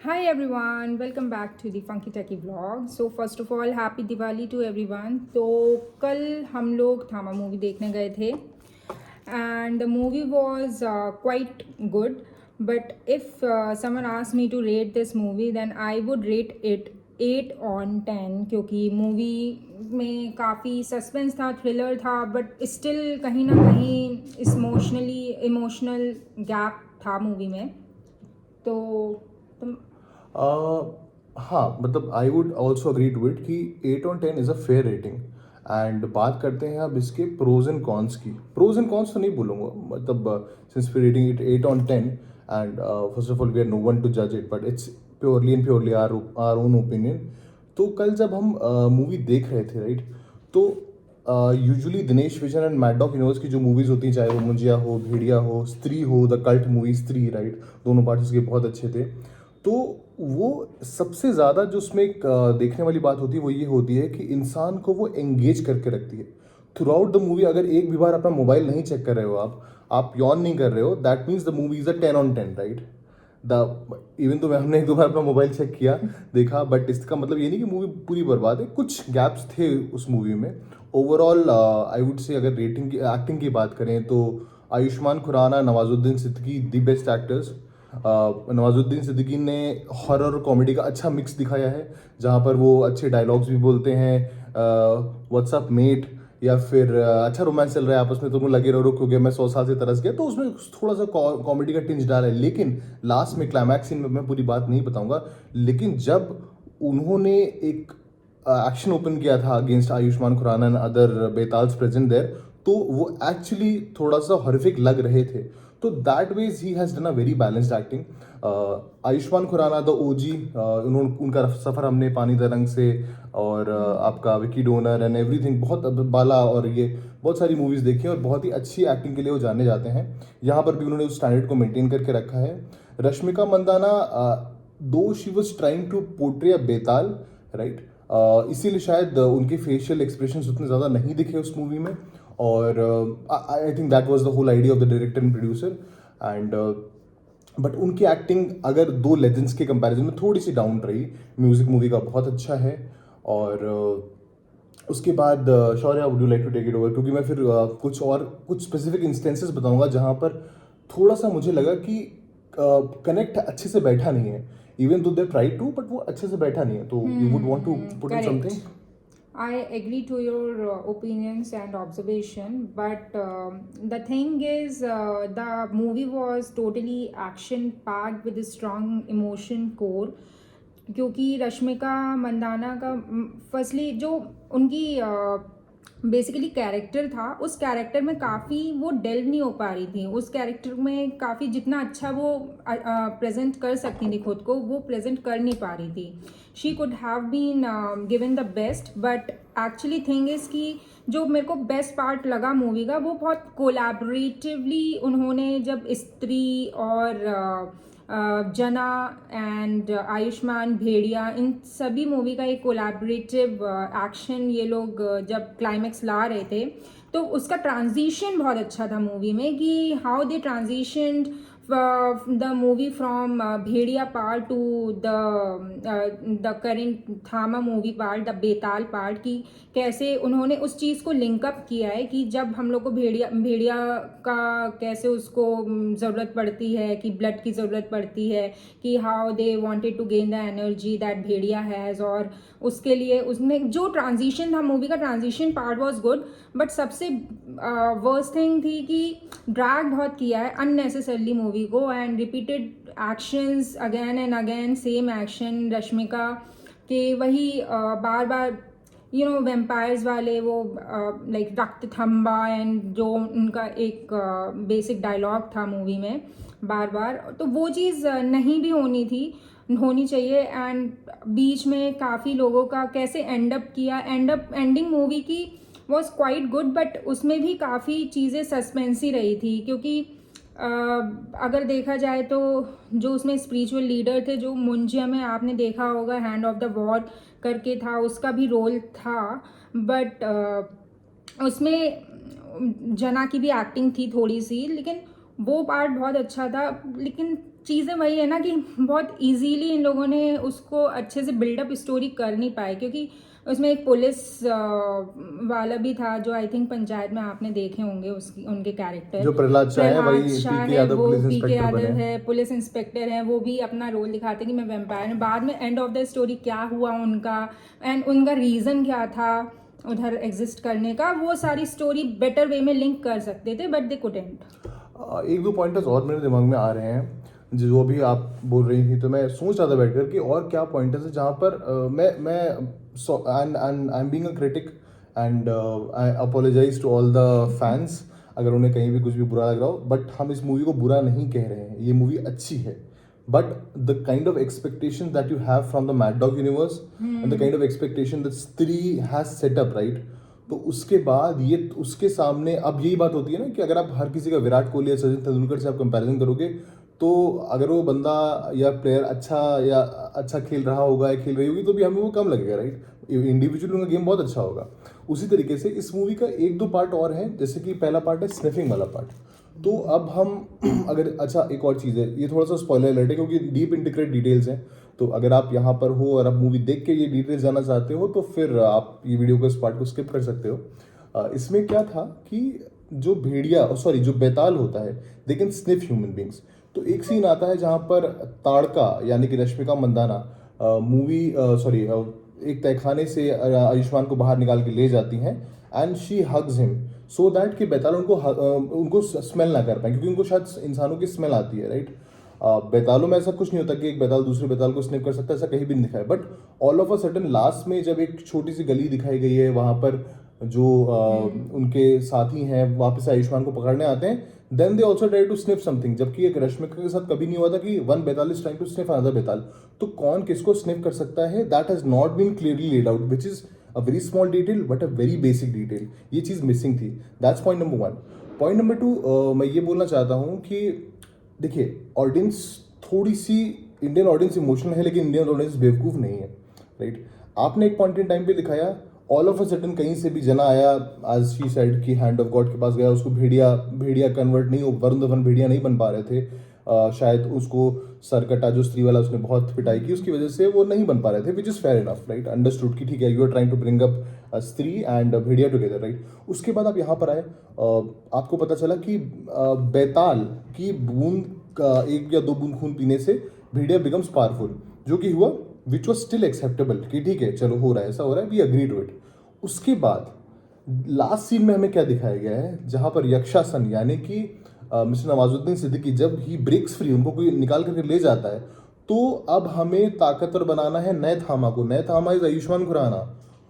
Hi everyone, welcome back to the Funky Techie vlog. So first of all, happy Diwali to everyone. तो कल हम लोग थामा movie देखने गए थे and the movie was quite good. But if someone asked me to rate this movie, then I would rate it 8 on 10 क्योंकि movie में काफ़ी सस्पेंस था, थ्रिलर था, बट स्टिल कहीं ना कहीं इमोशनल गैप था मूवी में. तो तुम हाँ मतलब I would also agree to it कि 8 on 10 is a fair rating. And बात करते हैं अब इसके प्रोज एंड कॉन्स की. प्रोज एंड कॉन्स तो नहीं बोलूँगा, मतलब since we rating it 8 on 10 and first of all we are no one to जज it, but it's purely and purely our own opinion. तो कल जब हम मूवी देख रहे थे, राइट, तो usually Dinesh vision and mad dog universe की जो मूवीज़ होती हैं, चाहे वो मुंजिया हो, भेड़िया हो, स्त्री हो, द कल्ट मूवी स्त्री, राइट, दोनों पार्ट्स उसके बहुत अच्छे थे. तो वो सबसे ज़्यादा जो उसमें एक देखने वाली बात होती है वो ये होती है कि इंसान को वो एंगेज करके रखती है थ्रू आउट द मूवी. अगर एक भी बार अपना मोबाइल नहीं चेक कर रहे हो, आप यॉन नहीं कर रहे हो, that means the movie is a 10 on 10, right. The even तो हमने एक दो बार अपना मोबाइल चेक किया, देखा, बट इसका मतलब ये नहीं कि मूवी पूरी बर्बाद है. कुछ गैप्स थे उस मूवी में. ओवरऑल आई वुड से अगर रेटिंग की एक्टिंग की बात करें तो Ayushmann Khurrana, Nawazuddin Siddiqui the best actors. Nawazuddin Siddiqui ने हॉरर और कॉमेडी का अच्छा मिक्स दिखाया है, जहाँ पर वो अच्छे डायलॉग्स भी बोलते हैं, व्हाट्सअप मेट, या फिर अच्छा रोमांस चल रहा है आपस में, तुम लगे रहो क्योंकि मैं 100 साल से तरस गया, तो उसमें थोड़ा सा कॉमेडी का टिंच डाला है. लेकिन लास्ट में क्लाइमैक्स सीन में मैं पूरी बात नहीं बताऊंगा, लेकिन जब उन्होंने एक एक्शन ओपन किया था against Ayushmann Khurrana and other Betaals present there, तो वो एक्चुअली थोड़ा सा हॉरिफिक लग रहे थे. तो that ways he has done a very balanced acting. Ayushmann Khurrana the OG, उन्होंने उनका सफ़र हमने पानी द रंग से, और आपका विकी डोनर एंड एवरीथिंग, बहुत बाला, और ये बहुत सारी मूवीज़ देखी हैं और बहुत ही अच्छी एक्टिंग के लिए वो जाने जाते हैं. यहाँ पर भी उन्होंने उस स्टैंडर्ड को मेंटेन करके रखा है. Rashmika Mandanna, though she was trying to portray a Betaal, right, इसीलिए शायद उनके फेशियल एक्सप्रेशंस उतने ज़्यादा नहीं दिखे उस मूवी में. और I think that was the whole idea of the director and producer. And but उनकी एक्टिंग अगर दो लेजेंड्स के कंपैरिजन में थोड़ी सी डाउन रही. म्यूजिक मूवी का बहुत अच्छा है. और उसके बाद Shaurya, would you like to take it over, क्योंकि मैं फिर कुछ स्पेसिफिक इंस्टेंसेस बताऊंगा जहाँ पर थोड़ा सा मुझे लगा कि कनेक्ट अच्छे से बैठा नहीं है. Even though they try to, but वो अच्छे से बैठा नहीं है. तो you would want to put in something. correct. I agree to your opinions and observation, but the thing is, the movie was totally action packed with a strong emotion core. क्योंकि रश्मिका मंदाना का firstly जो उनकी basically character था, उस character में काफ़ी वो delve नहीं हो पा रही थी. उस कैरेक्टर में काफ़ी जितना अच्छा वो प्रेजेंट कर सकती थी खुद को, वो प्रेजेंट कर नहीं पा रही थी. She could have been given the best, but actually thing is कि जो मेरे को बेस्ट पार्ट लगा मूवी का, वो बहुत कोलैबोरेटिवली उन्होंने जब स्त्री और जना एंड आयुष्मान, भेड़िया, इन सभी मूवी का एक कोलैबोरेटिव एक्शन ये लोग जब क्लाइमैक्स ला रहे थे, तो उसका ट्रांजिशन बहुत अच्छा था मूवी में कि how they transition the movie from Bhediya part to the current Thama movie part, the Betaal part, की कैसे उन्होंने उस चीज़ को लिंकअप किया है कि जब हम लोग को भेड़िया का कैसे उसको ज़रूरत पड़ती है, कि ब्लड की ज़रूरत पड़ती है, कि how they wanted to gain the energy that Bhediya has. और उसके लिए उसमें जो ट्रांजिशन था, मूवी का transition part was good, but सबसे वर्स्ट थिंग थी कि ड्रैग बहुत किया है अननेसेसरली मूवी को, and repeated actions again and again, same action. Rashmika के वही बार बार वेम्पायर्स वाले वो लाइक रक्त थम्बा, एंड जो उनका एक बेसिक डायलॉग था मूवी में बार बार, तो वो चीज़ नहीं भी होनी चाहिए. एंड बीच में काफ़ी लोगों का कैसे एंडिंग मूवी की वॉज क्वाइट गुड, बट उसमें भी काफ़ी चीज़ें सस्पेंसी रही थी. क्योंकि अगर देखा जाए तो जो उसमें स्पिरिचुअल लीडर थे, जो मुंजिया में आपने देखा होगा हैंड ऑफ द वॉर करके था, उसका भी रोल था, बट उसमें जना की भी एक्टिंग थी थोड़ी सी, लेकिन वो पार्ट बहुत अच्छा था. लेकिन चीज़ें वही है ना कि बहुत इजीली इन लोगों ने उसको अच्छे से बिल्डअप स्टोरी कर नहीं पाए, क्योंकि उसमें एक पुलिस वाला भी था जो आई थिंक पंचायत में आपने देखे होंगे, उसकी उनके कैरेक्टर जो प्रहलाद शाह है प्रहलाद वही शाह पीके है, यादव वो पुलिस पीके इंस्पेक्टर बने यादव हैं। है, पुलिस इंस्पेक्टर है, वो भी अपना रोल दिखाते हैं कि मैं वेम्पायर हूँ। बाद में एंड ऑफ द स्टोरी क्या हुआ उनका एंड उनका रीज़न क्या था उधर एग्जिस्ट करने का, वो सारी स्टोरी बेटर वे में लिंक कर सकते थे बट दे कुडेंट। एक दो पॉइंटर्स और मेरे दिमाग में आ रहे हैं जो अभी आप बोल रही थी, तो मैं सोच रहा था बैठकर कि और क्या पॉइंटर्स है जहाँ पर मैं and I am being a critic and I apologise to all the fans अगर उन्हें कहीं भी कुछ भी बुरा लग रहा हो, बट हम इस मूवी को बुरा नहीं कह रहे हैं, ये मूवी अच्छी है। But the kind of expectation that you have from the mad dog universe and the kind of expectation that स्त्री हैज सेट अप, राइट, तो उसके बाद ये उसके सामने अब यही बात होती है ना कि अगर आप हर किसी का विराट कोहली या सचिन तेंदुलकर से आप कंपैरिजन करोगे, तो अगर वो बंदा या प्लेयर अच्छा खेल रहा होगा या खेल रही होगी तो भी हमें वो कम लगेगा, राइट। इंडिविजुअली उनका गेम बहुत अच्छा होगा। उसी तरीके से इस मूवी का एक दो पार्ट और है, जैसे कि पहला पार्ट है स्निफिंग वाला पार्ट। तो अब हम अगर अच्छा एक और चीज़ है, ये थोड़ा सा स्पॉइलर अलर्ट है क्योंकि डीप इंटीग्रेट डिटेल्स हैं, तो अगर आप यहाँ पर हो और आप मूवी देख के ये डिटेल्स जाना चाहते हो तो फिर आप ये वीडियो को इस पार्ट को स्किप कर सकते हो। इसमें क्या था कि जो भेड़िया सॉरी जो बेताल होता है they can sniff human beings. तो एक सीन आता है जहाँ पर ताड़का यानी कि रश्मिका मंदाना मूवी सॉरी एक तहखाने से आयुष्मान को बाहर निकाल के ले जाती हैं and she hugs him so that कि बेताल उनको स्मेल ना कर पाए, क्योंकि उनको शायद इंसानों की स्मेल आती है, राइट। बेतालों में ऐसा कुछ नहीं होता कि एक बेताल दूसरे बेताल को स्निप कर सकता है, ऐसा कहीं भी नहीं दिखा है। But all of a sudden last में जब एक छोटी सी गली दिखाई गई है, वहां पर जो उनके साथी हैं वापस आयुष्मान को पकड़ने आते हैं, then they also try to sniff something, जबकि एक रश्मिका के साथ कभी नहीं हुआ था कि one Betaal is trying to sniff another Betaal. तो कौन किसको स्निफ कर सकता है, that has not been clearly laid out, which is a very small detail but a very basic detail. ये चीज़ मिसिंग थी। That's point number one. Point number two, मैं ये बोलना चाहता हूँ कि देखिए ऑडियंस थोड़ी सी, इंडियन ऑडियंस इमोशनल है लेकिन इंडियन ऑडियंस बेवकूफ़ नहीं है, राइट। आपने एक पॉइंट इन टाइम पे दिखाया ऑल ऑफ अ सडन कहीं से भी जना आया, आज शी साइड की हैंड ऑफ गॉड के पास गया, उसको भेड़िया भेड़िया कन्वर्ट नहीं हो, वरुण धवन भेड़िया नहीं बन पा रहे थे। शायद उसको सरकटा जो स्त्री वाला उसने बहुत पिटाई की, उसकी वजह से वो नहीं बन पा रहे थे, which is fair enough, right, understood कि ठीक है you are trying to bring up Stree and Bhediya together, right. उसके बाद आप यहाँ पर आए, आपको पता चला कि बेताल की बूंद का एक या दो बूंद खून पीने से भेड़िया बिकम्स पावरफुल, जो कि हुआ, विच वॉज स्टिल एक्सेप्टेबल कि ठीक है चलो हो रहा है, ऐसा हो रहा है, वी अग्री टू इट। उसके बाद लास्ट सीन में हमें क्या दिखाया गया है, जहां पर यक्षासन यानी कि मिस्टर नवाजुद्दीन सिद्दीकी जब ही ब्रेक्स फ्री उनको कोई निकाल करके ले जाता है, तो अब हमें ताकतवर बनाना है नए थामा को। नए Thamma is Ayushmann Khurrana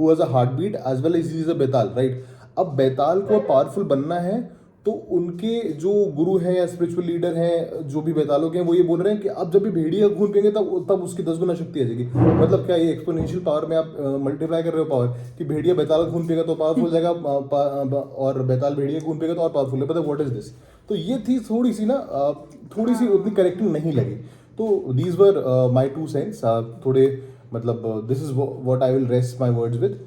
who has a heart beat as well as is a Betaal, right. अब बेताल को पावरफुल बनना है, तो उनके जो गुरु हैं या स्पिरिचुअल लीडर हैं जो भी बेतालों के हैं, वो ये बोल रहे हैं कि अब जब भी भेड़िया खून पिएंगे तब तब उसकी 10 गुना शक्ति आ जाएगी। मतलब क्या, ये एक्सपोनेंशियल पावर में आप मल्टीप्लाई कर रहे हो पावर, कि भेड़िया बेताल खून पिएगा तो पावरफुल हो जाएगा, और बेताल भेड़िया खून पिएगा तो और पावरफुल है, मतलब व्हाट इज दिस। तो ये थी थोड़ी सी ना थोड़ी सी उतनी करेक्टिंग नहीं लगी। तो these were my two cents, थोड़े मतलब this is what I will rest my words with,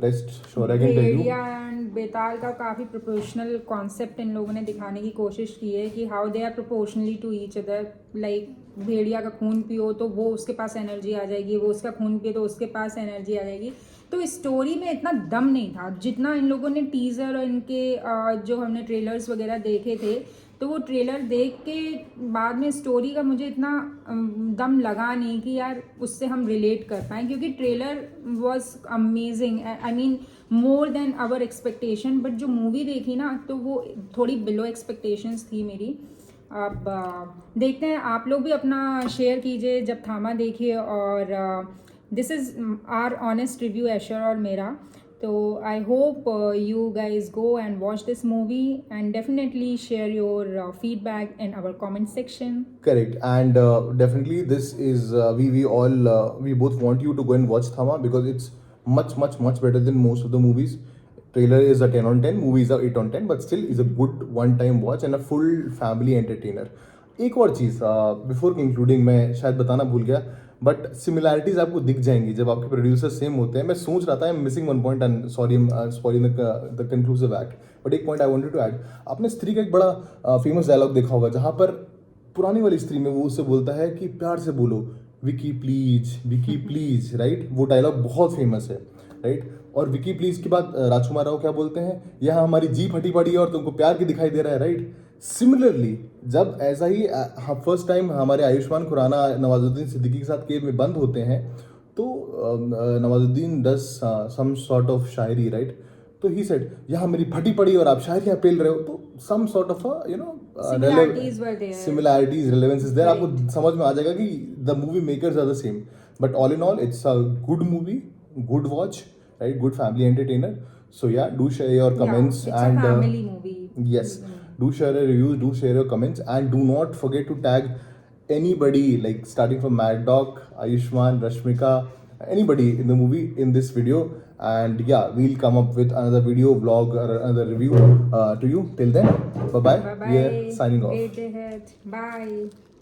rest sure I can tell you. Bhediya and Betaal का काफ़ी प्रोपोर्शनल कॉन्सेप्ट इन लोगों ने दिखाने की कोशिश की है कि how they are proportionally to each other. Like Bhediya का खून पियो तो वो उसके पास एनर्जी आ जाएगी, वो उसका खून पिए तो उसके पास एनर्जी आ जाएगी। तो स्टोरी में इतना दम नहीं था जितना इन लोगों ने टीज़र और इनके जो हमने ट्रेलर्स वगैरह देखे थे, तो वो ट्रेलर देख के बाद में स्टोरी का मुझे इतना दम लगा नहीं कि यार उससे हम रिलेट कर पाएँ, क्योंकि trailer was amazing, I mean more than our expectation. But जो मूवी देखी ना तो वो थोड़ी बिलो एक्सपेक्टेशंस थी मेरी। अब देखते हैं, आप लोग भी अपना शेयर कीजिए जब थामा देखिए। और this is our honest review, Asher और मेरा। तो I hope you guys go and watch this movie and definitely share your feedback in our comment section. Correct, and definitely this is we all we both want you to go and watch Thama because it's much better than most of the movies. Trailer is a 10 on 10, movie is a 8 on 10, but still is a good one time watch and a full family entertainer. एक और चीज़ before concluding मैं शायद बताना भूल गया, but similarities आपको दिख जाएंगी जब आपके प्रोड्यूसर सेम होते हैं। मैं सोच रहा था, I am missing one point and sorry spoiling the conclusive act, but एक point I wanted to add. आपने स्त्री का एक बड़ा फेमस डायलॉग देखा होगा जहाँ पर पुरानी वाली स्त्री में वो उससे बोलता है कि प्यार से बोलो विकी प्लीज राइट, वो डायलॉग बहुत फेमस है राइट। और विकी प्लीज के बाद राजकुमार राव क्या बोलते हैं, यहाँ हमारी जीप हटी पड़ी है और तुमको प्यार की दिखाई दे रहा है राइट। सिमिलरली जब ऐसा ही फर्स्ट टाइम हमारे आयुष्मान खुराना नवाजुद्दीन सिद्दीकी के साथ केव में बंद होते हैं, तो Nawazuddin does some sort of shayari right. तो ही सेड यहाँ मेरी फटी पड़ी और आप शायरियाँ पेल रहे हो, तो some sort of Similarities were there. Similarities relevance is there, Right. आपको समझ में आ जाएगा कि the movie makers are the same. But all in all it's a good movie, good watch right, good family entertainer. So yeah, do share your comments Yeah, it's and a family movie. yes, do share your reviews, do share your comments, and do not forget to tag anybody like starting from Mad Dog, Ayushman, Rashmika, anybody in the movie in this video. And yeah, we'll come up with another video, vlog, or another review to you. Till then, bye bye. Bye We are bye. signing off. Great day ahead. Bye.